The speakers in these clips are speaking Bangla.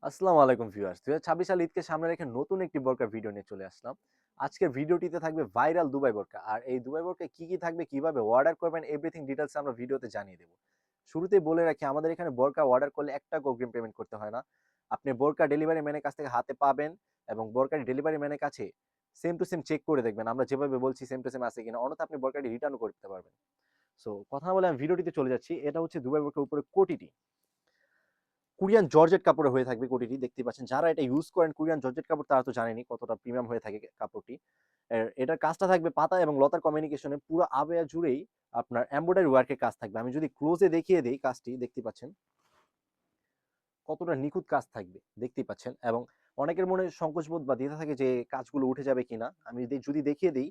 আসসালামু আলাইকুম ভিউয়ার্স। 2026 সাল ঈদকে সামনে রেখে নতুন একটি বোরকা ভিডিও নিয়ে চলে আসলাম। আজকের ভিডিওটিতে থাকবে ভাইরাল দুবাই বোরকা। আর এই দুবাই বোরকায় কি থাকবে, কিভাবে অর্ডার করবেন, এভরিথিং ডিটেইলস আমরা ভিডিওতে জানিয়ে দেব। শুরুতেই বলে রাখি, আমাদের এখানে বোরকা অর্ডার করলে ১ টাকা অগ্রিম পেমেন্ট করতে হয় না। আপনি বোরকা ডেলিভারি ম্যানের কাছ থেকে হাতে পাবেন এবং বোরকাটি ডেলিভারি ম্যানের কাছে সেম টু সেম চেক করে দেখবেন আমরা যেভাবে বলছি সেম টু সেম আছে কিনা। অন্যথা আপনি বোরকাটি রিটার্নও করতে পারবেন। সো কথা না বলে আমি ভিডিওটিতে চলে যাচ্ছি। এটা হচ্ছে দুবাই বোরকার উপরে কোটিটি। কোরিয়ান জর্জেট কাপড়ে হয়ে থাকবে কোটিটি, দেখতে পাচ্ছেন। যারা এটা ইউজ করেন কোরিয়ান জর্জেট কাপড়, তারা তো জানেনই কতটা প্রিমিয়াম হয়ে থাকে কাপড়টি। এটার কাজটা থাকবে পাতা এবং লতার কমিউনিকেশনে, পুরো আবেয়া জুড়েই আপনার এমব্রয়ডারি ওয়ার্কের কাজ থাকবে। আমি যদি ক্লোজে দেখিয়ে দিই কাজটি, দেখতে পাচ্ছেন কতটা নিখুঁত কাজ থাকবে, দেখতেই পাচ্ছেন। এবং অনেকের মনে সংকোচবোধ বা দ্বিধা থাকে যে কাজগুলো উঠে যাবে কিনা। আমি যদি দেখিয়ে দিই,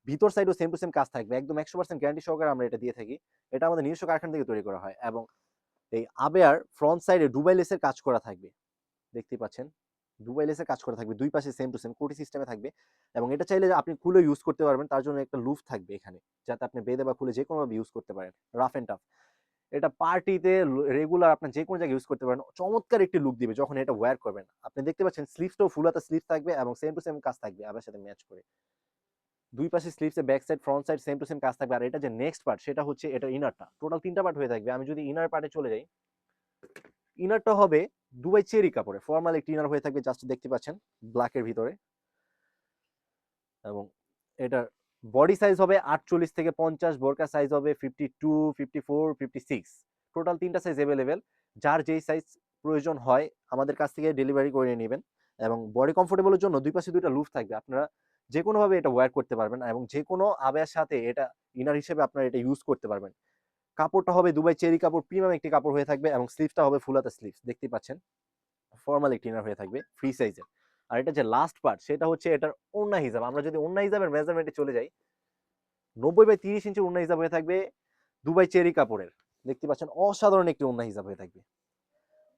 ভিতর সাইডও সেম টু সেম কাজ থাকবে, একদম 100% গ্যারান্টি সহকারে আমরা এটা দিয়ে থাকি। এটা আমাদের নিজস্ব কারখানা থেকে তৈরি করা হয়। এবং এই আবেয়ার ফ্রন্ট সাইডে দুবাই লেসের কাজ করা থাকবে, দেখতেই পাচ্ছেন। দুবাই লেসের কাজ করা থাকবে, দুই পাশে সেম টু সেম কোটি সিস্টেমে থাকবে। এবং এটা চাইলে আপনি খুলে ইউজ করতে পারবেন, তার জন্য একটা লুফ থাকবে এখানে, যাতে আপনি বেঁধে বা খুলে যে কোনোভাবে ইউজ করতে পারেন, রাফ এন্ড টাফ। এটা পার্টিতে রেগুলার আপনার যে কোনো জায়গায় ইউজ করতে পারেন। চমৎকার একটি লুক দিবে যখন এটা ওয়্যার করবেন। আপনি দেখতে পাচ্ছেন স্লিভসটাও ফুল হাতা স্লিভ থাকবে এবং সেম টু সেম কাজ থাকবে আবার সাথে ম্যাচ করে। দুই পাশে স্লিভসে back side front side same to same কাজ থাকবে। আর এটা যে নেক্সট পার্ট, সেটা হচ্ছে এটা ইনারটা। টোটাল ৩টা পার্ট হয়ে থাকবে। আমি যদি ইনার পার্টে চলে যাই, ইনারটা হবে দুবাই চেরি কাপড়ে ফর্মাল একটি ইনার হয়ে থাকবে, জাস্ট দেখতে পাচ্ছেন ব্ল্যাকের ভিতরে। এবং এটার বডি সাইজ হবে 48 থেকে 50, বোরকা সাইজ হবে 52, 54, 56। টোটাল 3টা সাইজ অ্যাভেলেবেল। যার যেই সাইজ প্রয়োজন হয় আমাদের কাছ থেকে ডেলিভারি করে নেবেন। এবং বডি কমফোর্টেবলের জন্য দুই পাশে দুইটা লুফ থাকবে, আপনারা যে কোনোভাবে এটা ওয়্যার করতে পারবেন এবং যে কোনো আবেয়ার সাথে এটা ইনার হিসেবে আপনারা এটা ইউজ করতে পারবেন। কাপড়টা হবে দুবাই চেরি কাপড়, প্রিমিয়াম একটি কাপড় হয়ে থাকবে। এবং স্লিভসটা হবে ফুল হাতা স্লিভস, দেখতেই পাচ্ছেন। ফর্মাল একটি ইনার হয়ে থাকবে, ফ্রি সাইজের। আর এটা যে লাস্ট পার্ট, সেটা হচ্ছে এটার ওড়না হিসাব। আমরা যদি ওড়না হিসাবের মেজারমেন্টে চলে যাই, 90/30 ইঞ্চি ওড়না হিসাব হয়ে থাকবে দুবাই চেরি কাপড়ের, দেখতে পাচ্ছেন। অসাধারণ একটি ওড়না হিসাব হয়ে থাকবে।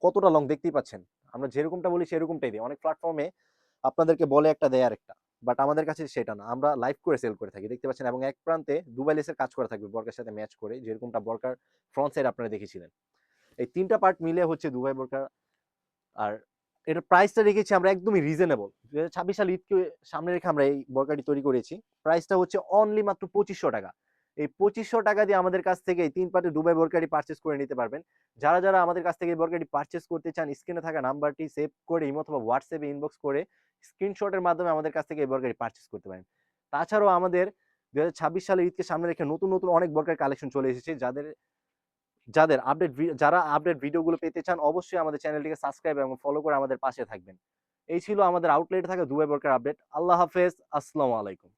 কতটা লং দেখতেই পাচ্ছেন। আমরা যেরকমটা বলি সেরকমটাই দিই। অনেক প্ল্যাটফর্মে আপনাদেরকে বলে একটা দেয় আরেকটা, বাট আমাদের কাছে সেটা না, আমরা লাইভ করে সেল করে থাকি, দেখতে পাচ্ছেন। এবং এক প্রান্তে দুবাই লেসের কাজ করা থাকবে বরকার সাথে ম্যাচ করে, যেরকমটা বরকার ফ্রন্ট সাইড আপনারা দেখেছিলেন। এই 3টা পার্ট মিলে হচ্ছে দুবাই বোরকা। আর এটার প্রাইসটা রেখেছি আমরা একদমই রিজনেবল। 2026 সাল ঈদকে সামনে রেখে আমরা এই বোরকাটি তৈরি করেছি। প্রাইসটা হচ্ছে অনলি মাত্র 2500 টাকা। এই 2500 টাকা দিয়ে আমাদের কাছ থেকে এই 3 পার্টের দুবাই বোরকাটি পারচেজ করে নিতে পারবেন। যারা আমাদের কাছ থেকে এই বোরকাটি পারচেজ করতে চান, স্ক্রিনে থাকা নাম্বারটি সেভ করে ইমো অথবা হোয়াটসঅ্যাপে ইনবক্স করে স্ক্রিনশটের মাধ্যমে আমাদের কাছ থেকে এই বোরকাটি পারচেজ করতে পারেন। তাছাড়াও আমাদের 2026 সালের ঈদকে সামনে রেখে নতুন অনেক বোরকার কালেকশন চলে এসেছে। যারা আপডেট ভিডিওগুলো পেতে চান, অবশ্যই আমাদের চ্যানেলটিকে সাবস্ক্রাইব এবং ফলো করে আমাদের পাশে থাকবেন। এই ছিল আমাদের আউটলেটে থাকা দুবাই বোরকার আপডেট। আল্লাহ হাফেজ, আসসালামু আলাইকুম।